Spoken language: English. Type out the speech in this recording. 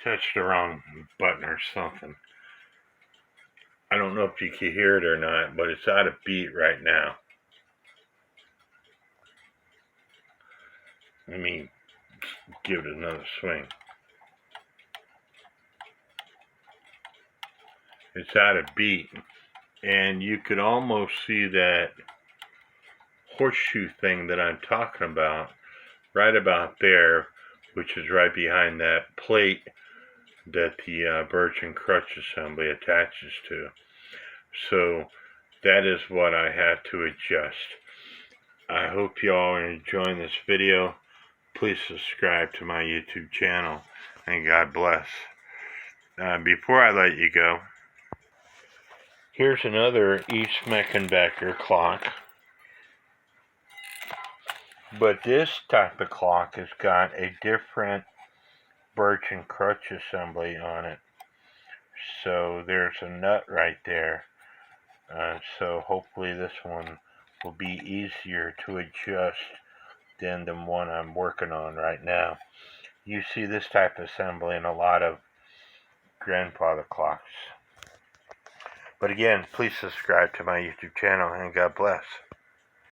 touched the wrong button or something. I don't know if you can hear it or not, but it's out of beat right now. Let me give it another swing. It's out of beat, and you could almost see that horseshoe thing that I'm talking about right about there, which is right behind that plate that the birch and crutch assembly attaches to. So that is what I had to adjust. I hope you all are enjoying this video. Please subscribe to my YouTube channel, and God bless. Before I let you go, here's another E Schmeckenbecher clock. But this type of clock has got a different birch and crutch assembly on it. So there's a nut right there. So hopefully this one will be easier to adjust than the one I'm working on right now. You see this type of assembly in a lot of grandfather clocks. But again, please subscribe to my YouTube channel, and God bless.